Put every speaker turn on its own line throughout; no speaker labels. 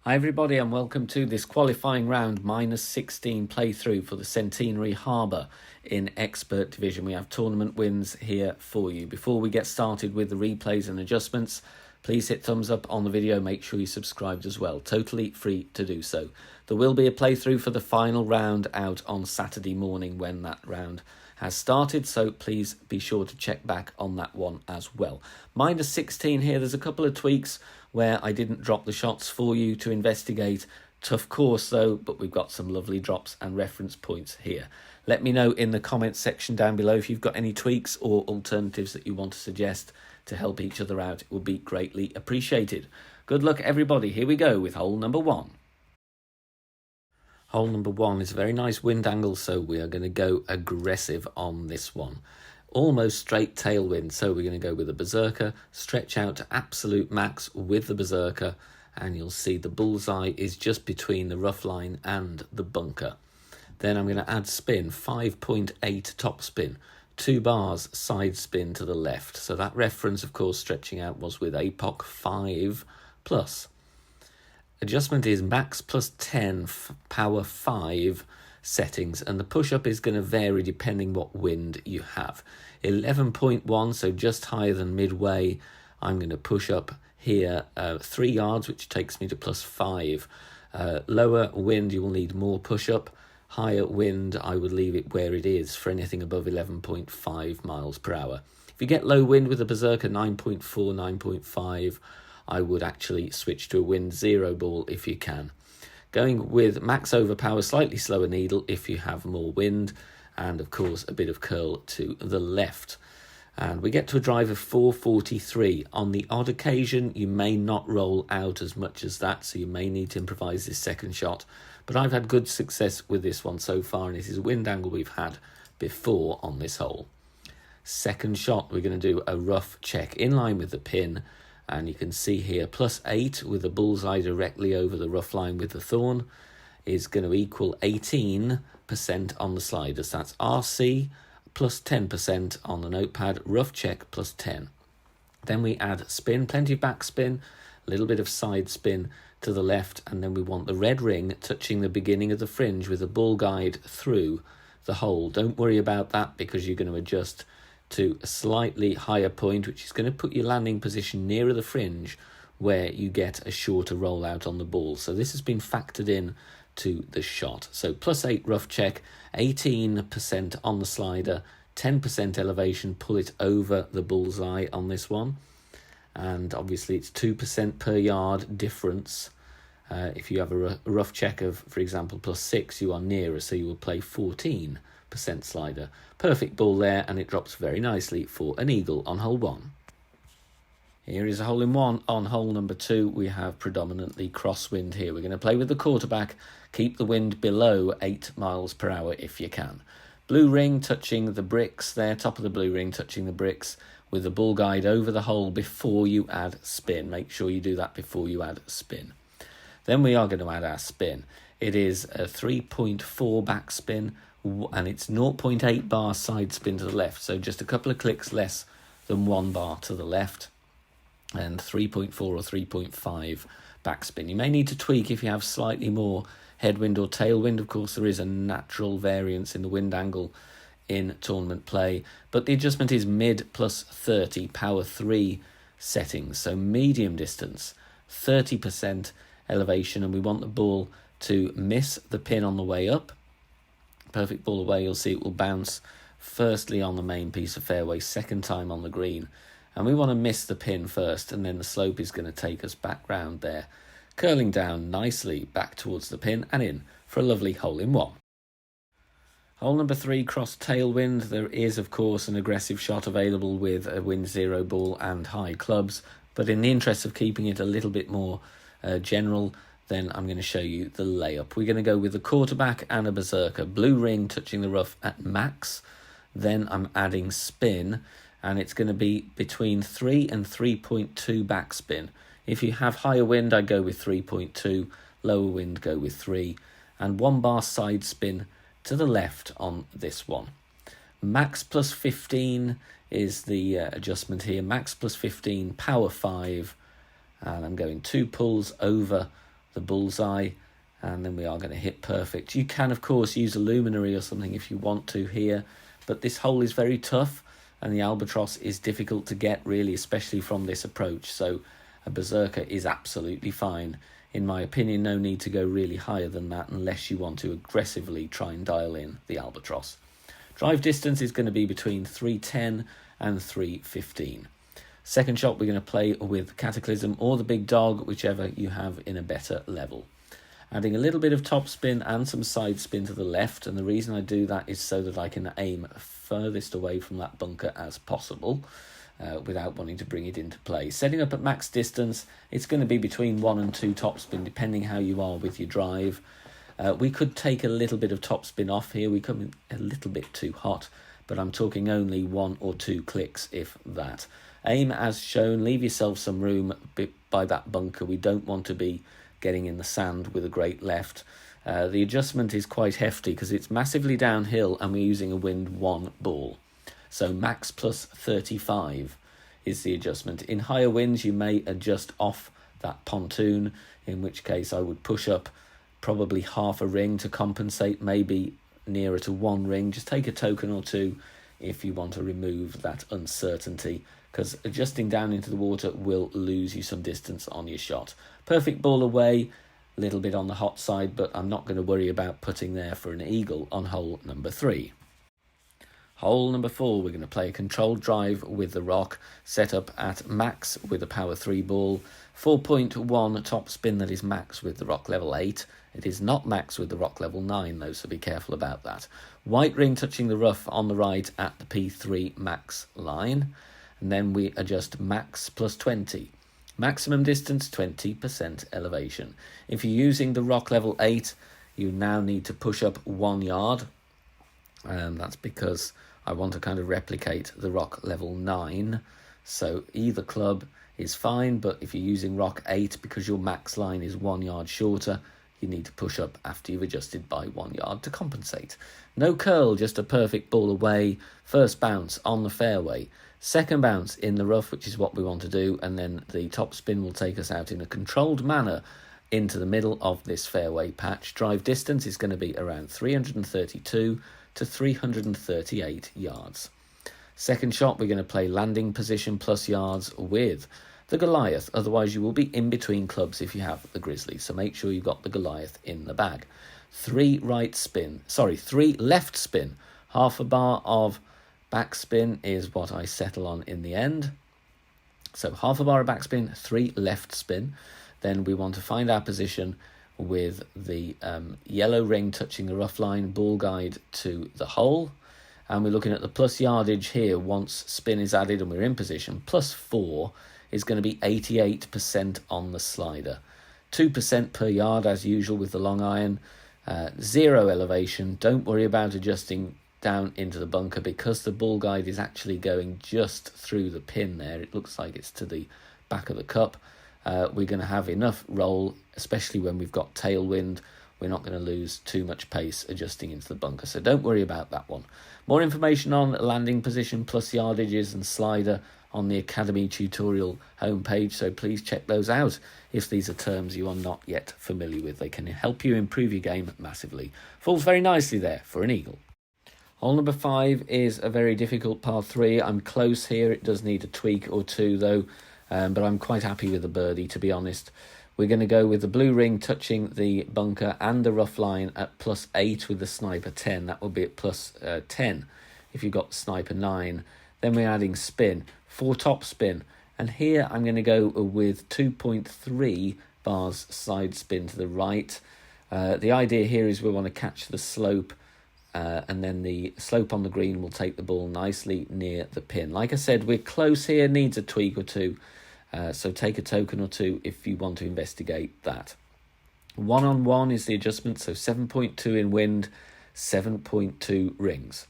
Hi everybody and welcome to this qualifying round -16 playthrough for the Centenary Harbour in Expert Division. We have tournament wins here for you. Before we get started with the replays and adjustments, please hit thumbs up on the video, make sure you subscribed as well. Totally free to do so. There will be a playthrough for the final round out on Saturday morning when that round has started, so please be sure to check back on that one as well. -16 here, there's a couple of tweaks where I didn't drop the shots for you to investigate. Tough course though, but we've got some lovely drops and reference points here. Let me know in the comments section down below if you've got any tweaks or alternatives that you want to suggest to help each other out. It would be greatly appreciated. Good luck everybody. Here we go with hole number 1. Hole number 1 is a very nice wind angle, so we are going to go aggressive on this one. Almost straight tailwind, so we're going to go with a berserker, stretch out to absolute max with the berserker, and you'll see the bullseye is just between the rough line and the bunker. Then I'm going to add spin, 5.8 top spin, 2 bars side spin to the left. So that reference, of course, stretching out was with APOC 5 plus. Adjustment is max plus 10, power 5 settings, and the push-up is going to vary depending what wind you have. 11.1, so just higher than midway. I'm going to push up here 3 yards, which takes me to plus 5. Lower wind, you will need more push-up. Higher wind, I would leave it where it is for anything above 11.5 miles per hour. If you get low wind with a berserker, 9.4, 9.5, I would actually switch to a wind 0 ball if you can. Going with max overpower, slightly slower needle if you have more wind, and of course a bit of curl to the left. And we get to a drive of 443. On the odd occasion, you may not roll out as much as that, so you may need to improvise this second shot. But I've had good success with this one so far, and it is a wind angle we've had before on this hole. Second shot, we're going to do a rough check in line with the pin. And you can see here, plus 8 with the bullseye directly over the rough line with the thorn is going to equal 18% on the sliders. That's RC plus 10% on the notepad, rough check plus 10. Then we add spin, plenty of back spin, a little bit of side spin to the left, and then we want the red ring touching the beginning of the fringe with a bull guide through the hole. Don't worry about that because you're going to adjust to a slightly higher point, which is going to put your landing position nearer the fringe where you get a shorter rollout on the ball. So this has been factored in to the shot. So plus 8 rough check, 18% on the slider, 10% elevation, pull it over the bullseye on this one. And obviously it's 2% per yard difference. If you have a rough check of, for example, plus 6, you are nearer, so you will play 14% slider. Perfect ball there, and it drops very nicely for an eagle on hole 1. Here is a hole in 1. On hole number 2, we have predominantly crosswind here. We're going to play with the quarterback, keep the wind below 8 miles per hour if you can. Blue ring touching the bricks there, top of the blue ring touching the bricks with the bull guide over the hole before you add spin. Make sure you do that before you add spin. Then we are going to add our spin. It is a 3.4 back spin, and it's 0.8 bar side spin to the left, so just a couple of clicks less than 1 bar to the left, and 3.4 or 3.5 backspin. You may need to tweak if you have slightly more headwind or tailwind. Of course, there is a natural variance in the wind angle in tournament play, but the adjustment is mid plus 30, power 3 settings, so medium distance, 30% elevation, and we want the ball to miss the pin on the way up. Perfect ball away, you'll see it will bounce firstly on the main piece of fairway, second time on the green. And we want to miss the pin first, and then the slope is going to take us back round there, curling down nicely back towards the pin and in for a lovely hole in 1. Hole number 3, cross tailwind. There is, of course, an aggressive shot available with a wind 0 ball and high clubs, but in the interest of keeping it a little bit more general, then I'm going to show you the layup. We're going to go with the quarterback and a berserker. Blue ring touching the rough at max. Then I'm adding spin, and it's going to be between 3 and 3.2 backspin. If you have higher wind, I go with 3.2. Lower wind, go with 3. And 1 bar side spin to the left on this one. Max plus 15 is the adjustment here. Max plus 15, power 5. And I'm going 2 pulls over the bullseye, and then we are going to hit perfect. You can, of course, use a luminary or something if you want to here, but this hole is very tough, and the albatross is difficult to get, really, especially from this approach. So a berserker is absolutely fine. In my opinion, no need to go really higher than that unless you want to aggressively try and dial in the albatross. Drive distance is going to be between 310 and 315. Second shot, we're going to play with Cataclysm or the Big Dog, whichever you have in a better level. Adding a little bit of top spin and some side spin to the left, and the reason I do that is so that I can aim furthest away from that bunker as possible without wanting to bring it into play. Setting up at max distance, it's going to be between 1 and 2 top spin, depending how you are with your drive. We could take a little bit of top spin off here. We come in a little bit too hot, but I'm talking only 1 or 2 clicks, if that. Aim as shown, leave yourself some room by that bunker. We don't want to be getting in the sand with a great left. The adjustment is quite hefty because it's massively downhill and we're using a wind 1 ball. So max plus 35 is the adjustment. In higher winds, you may adjust off that pontoon, in which case I would push up probably half a ring to compensate, maybe nearer to 1 ring. Just take a token or 2 if you want to remove that uncertainty, because adjusting down into the water will lose you some distance on your shot. Perfect ball away, a little bit on the hot side, but I'm not going to worry about putting there for an eagle on hole number 3. Hole number 4, we're going to play a controlled drive with the rock, set up at max with a power 3 ball, 4.1 top spin, that is max with the rock level 8. It is not max with the rock level 9 though, so be careful about that. White ring touching the rough on the right at the P3 max line, and then we adjust max plus 20. Maximum distance, 20% elevation. If you're using the rock level 8, you now need to push up 1 yard, and that's because I want to kind of replicate the rock level 9. So either club is fine, but if you're using rock 8, because your max line is 1 yard shorter, you need to push up after you've adjusted by 1 yard to compensate. No curl, just a perfect ball away. First bounce on the fairway. Second bounce in the rough, which is what we want to do, and then the top spin will take us out in a controlled manner into the middle of this fairway patch. Drive distance is going to be around 332 to 338 yards. Second shot, we're going to play landing position plus yards with the Goliath. Otherwise, you will be in between clubs if you have the Grizzly. So make sure you've got the Goliath in the bag. 3 left spin. Half a bar of backspin is what I settle on in the end. So half a bar of backspin, 3 left spin. Then we want to find our position with the yellow ring touching the rough line, ball guide to the hole. And we're looking at the plus yardage here once spin is added and we're in position. Plus 4 is going to be 88% on the slider. 2% per yard as usual with the long iron. 0 elevation. Don't worry about adjusting down into the bunker because the ball guide is actually going just through the pin there. It looks like it's to the back of the cup. We're going to have enough roll, especially when we've got tailwind. We're not going to lose too much pace adjusting into the bunker, so don't worry about that one. More information on landing position plus yardages and slider on the Academy tutorial homepage, so please check those out if these are terms you are not yet familiar with. They can help you improve your game massively. Falls very nicely there for an eagle. Hole number 5 is a very difficult par 3. I'm close here. It does need a tweak or 2 though, but I'm quite happy with the birdie, to be honest. We're going to go with the blue ring touching the bunker and the rough line at plus 8 with the sniper 10. That will be at plus 10 if you've got sniper 9. Then we're adding spin, 4 top spin. And here I'm going to go with 2.3 bars side spin to the right. The idea here is we want to catch the slope, and then the slope on the green will take the ball nicely near the pin. Like I said, we're close here, needs a tweak or 2. So take a token or 2 if you want to investigate that. 1-on-1 is the adjustment, so 7.2 in wind, 7.2 rings.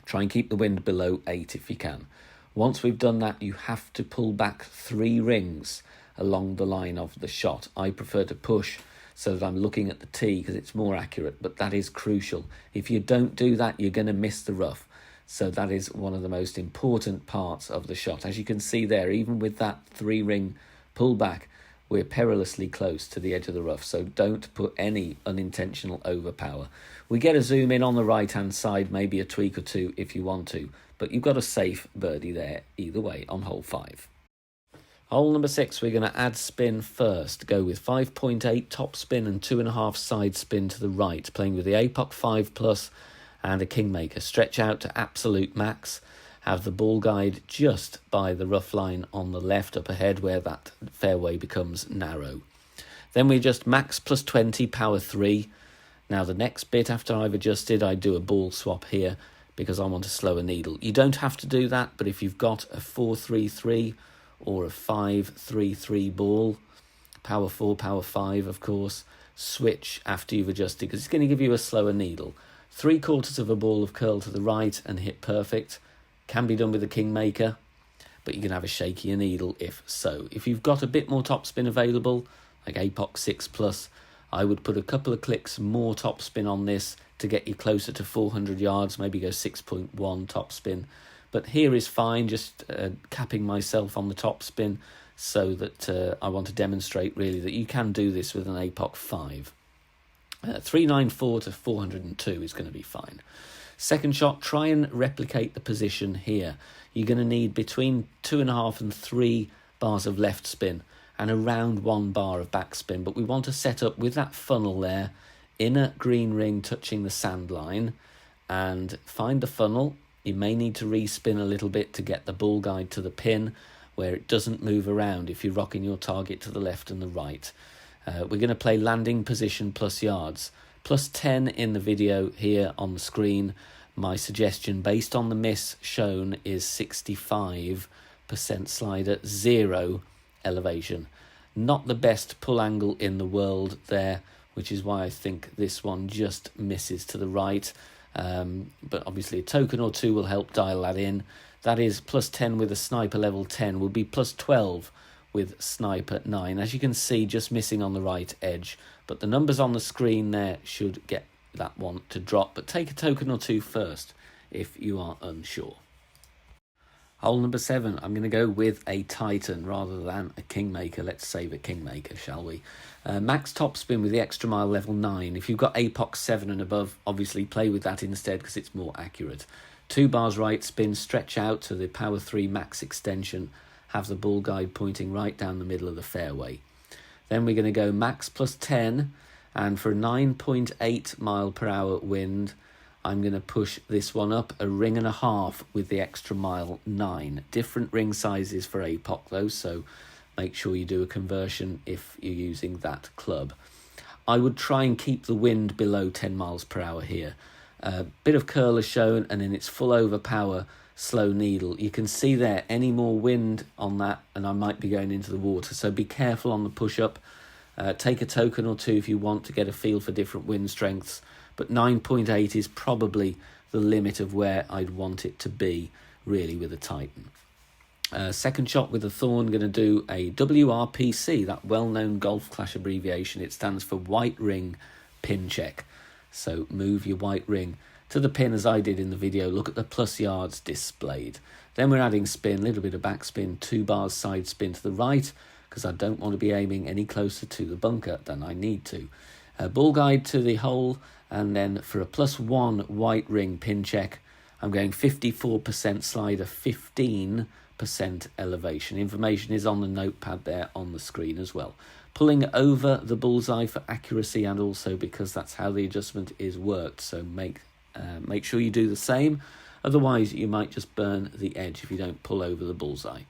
Try and keep the wind below 8 if you can. Once we've done that, you have to pull back 3 rings along the line of the shot. I prefer to push so that I'm looking at the tee because it's more accurate, but that is crucial. If you don't do that, you're going to miss the rough. So that is one of the most important parts of the shot. As you can see there, even with that 3-ring pullback, we're perilously close to the edge of the rough, so don't put any unintentional overpower. We get a zoom in on the right-hand side, maybe a tweak or two if you want to, but you've got a safe birdie there either way on hole 5. Hole number 6, we're going to add spin first. Go with 5.8 top spin and 2.5 side spin to the right, playing with the APOC 5+ and a Kingmaker. Stretch out to absolute max. Have the ball guide just by the rough line on the left up ahead where that fairway becomes narrow. Then we adjust max plus 20, power 3. Now the next bit after I've adjusted, I do a ball swap here because I want a slower needle. You don't have to do that, but if you've got a 4-3-3 or a 5-3-3 ball, power 4, power 5 of course, switch after you've adjusted because it's going to give you a slower needle. 3/4 of a ball of curl to the right and hit perfect. Can be done with the Kingmaker, but you can have a shakier needle if so. If you've got a bit more topspin available, like APOC 6+, I would put a couple of clicks more topspin on this to get you closer to 400 yards, maybe go 6.1 topspin. But here is fine, just capping myself on the topspin so that I want to demonstrate really that you can do this with an APOC 5. 394 to 402 is going to be fine. Second shot, try and replicate the position here. You're going to need between 2.5 and 3 bars of left spin and around 1 bar of backspin. But we want to set up with that funnel there, inner green ring touching the sand line, and find the funnel. You may need to respin a little bit to get the ball guide to the pin where it doesn't move around if you're rocking your target to the left and the right. We're going to play landing position plus yards. Plus 10 in the video here on the screen. My suggestion based on the miss shown is 65% slider, 0 elevation. Not the best pull angle in the world there, which is why I think this one just misses to the right. But obviously a token or two will help dial that in. That is plus 10 with a sniper level 10, will be plus 12 with sniper 9. As you can see, just missing on the right edge. But the numbers on the screen there should get that one to drop. But take a token or two first if you are unsure. Hole number 7, I'm going to go with a Titan rather than a Kingmaker. Let's save a Kingmaker, shall we? Max topspin with the extra mile level 9. If you've got APOC 7 and above, obviously play with that instead because it's more accurate. 2 bars right spin, stretch out to the power 3 max extension. Have the ball guide pointing right down the middle of the fairway. Then we're going to go max plus 10, and for a 9.8 mile per hour wind, I'm going to push this one up a ring and a half with the extra mile 9. Different ring sizes for APOC though, so make sure you do a conversion if you're using that club. I would try and keep the wind below 10 miles per hour here. A bit of curl is shown, and then it's full overpower, slow needle. You can see there any more wind on that and I might be going into the water, so be careful on the push up. Take a token or two if you want to get a feel for different wind strengths, but 9.8 is probably the limit of where I'd want it to be really with a Titan. Second shot with a Thorn, going to do a WRPC, that well-known golf clash abbreviation. It stands for white ring pin check. So move your white ring to the pin as I did in the video. Look at the plus yards displayed. Then we're adding spin, a little bit of backspin, 2 bars side spin to the right because I don't want to be aiming any closer to the bunker than I need to. Ball guide to the hole, and then for a plus 1 white ring pin check, I'm going 54% slider, 15% elevation. Information is on the notepad there on the screen as well. Pulling over the bullseye for accuracy and also because that's how the adjustment is worked, so make sure you do the same, otherwise you might just burn the edge if you don't pull over the bullseye.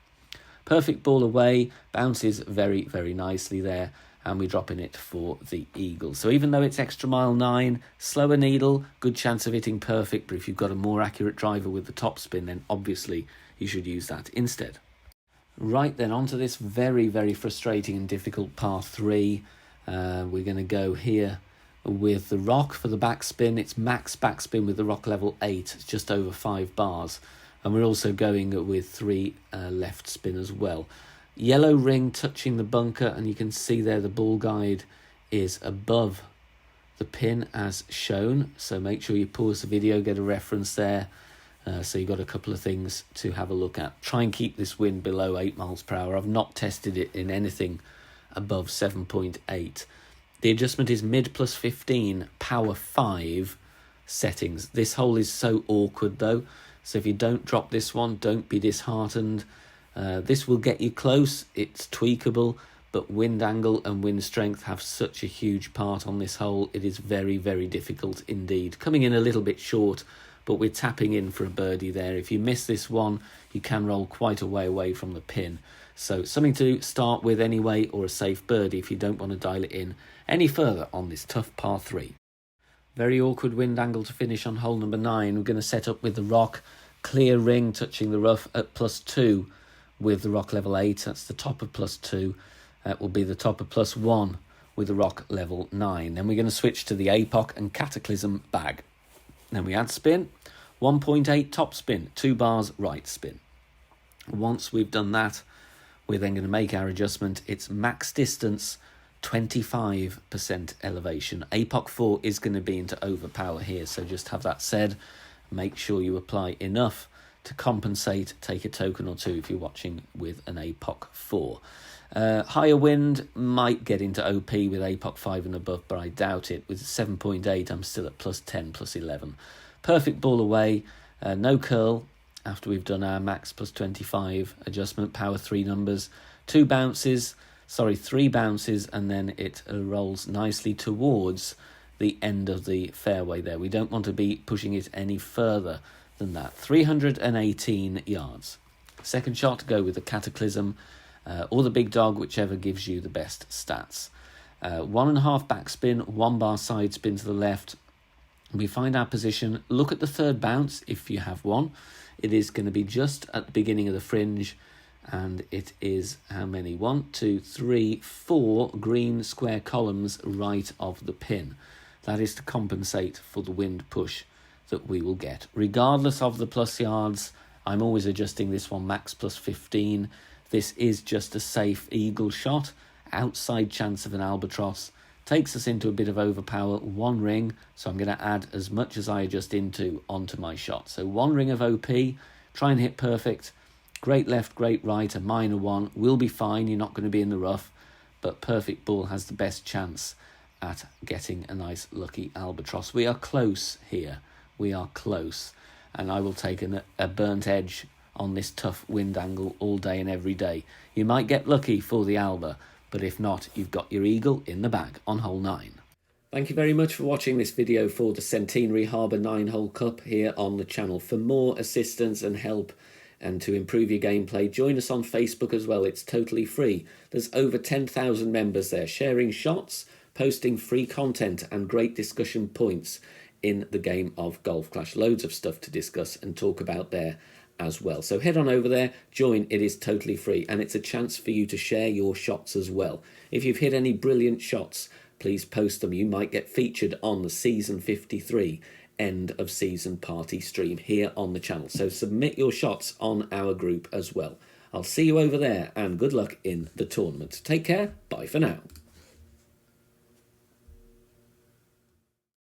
Perfect ball away, bounces very, very nicely there, and we're dropping it for the eagle. So even though it's extra mile 9, slower needle, good chance of hitting perfect, but if you've got a more accurate driver with the top spin, then obviously you should use that instead. Right then, on to this very, very frustrating and difficult par 3. We're going to go here with the rock for the backspin. It's max backspin with the rock level 8. It's just over 5 bars. And we're also going with 3 left spin as well. Yellow ring touching the bunker, and you can see there the ball guide is above the pin as shown. So make sure you pause the video, get a reference there. So you've got a couple of things to have a look at. Try and keep this wind below 8 miles per hour. I've not tested it in anything above 7.8. The adjustment is mid plus 15, power 5 settings. This hole is so awkward though, so if you don't drop this one, don't be disheartened. This will get you close, it's tweakable, but wind angle and wind strength have such a huge part on this hole. It is very, very difficult indeed. Coming in a little bit short, but we're tapping in for a birdie there. If you miss this one, you can roll quite a way away from the pin. So something to start with anyway, or a safe birdie if you don't want to dial it in any further on this tough par 3. Very awkward wind angle to finish on hole number 9. We're going to set up with the rock, clear ring touching the rough at +2 with the rock level 8. That's the top of +2. That will be the top of +1 with the rock level 9. Then we're going to switch to the APOC and Cataclysm bag. Then we add spin, 1.8 top spin, 2 bars right spin. Once we've done that, we're then going to make our adjustment. It's max distance, 25% elevation. APOC 4 is going to be into overpower here, so just have that said. Make sure you apply enough to compensate. Take a token or two if you're watching with an APOC 4. Higher wind might get into OP with APOC 5 and above, but I doubt it. With 7.8, I'm still at +10, +11. Perfect ball away, no curl after we've done our max +25 adjustment, power 3 numbers, 3 bounces, and then it rolls nicely towards the end of the fairway there. We don't want to be pushing it any further than that. 318 yards. Second shot to go with the Cataclysm, or the big dog, whichever gives you the best stats. 1.5 backspin, 1 bar side spin to the left. We find our position. Look at the third bounce if you have one. It is going to be just at the beginning of the fringe, and it is how many? 1, 2, 3, 4 green square columns right of the pin. That is to compensate for the wind push that we will get. Regardless of the plus yards, I'm always adjusting this one max +15. This is just a safe eagle shot, outside chance of an albatross. Takes us into a bit of overpower, 1 ring, so I'm going to add as much as I adjust into onto my shot. So 1 ring of OP, try and hit perfect. Great left, great right, a minor 1 will be fine. You're not going to be in the rough, but perfect ball has the best chance at getting a nice lucky albatross. We are close here. We are close, and I will take a burnt edge on this tough wind angle all day and every day. You might get lucky for the alba, but if not, you've got your eagle in the bag on hole 9. Thank you very much for watching this video for the Centenary Harbour 9-hole cup here on the channel. For more assistance and help and to improve your gameplay, join us on Facebook as well. It's totally free. There's over 10,000 members there sharing shots, posting free content and great discussion points in the game of Golf Clash. Loads of stuff to discuss and talk about there as well. So head on over there, join. It is totally free, and it's a chance for you to share your shots as well. If you've hit any brilliant shots, please post them. You might get featured on the season 53 end of season party stream here on the channel. So submit your shots on our group as well. I'll see you over there, and good luck in the tournament. Take care. Bye for now.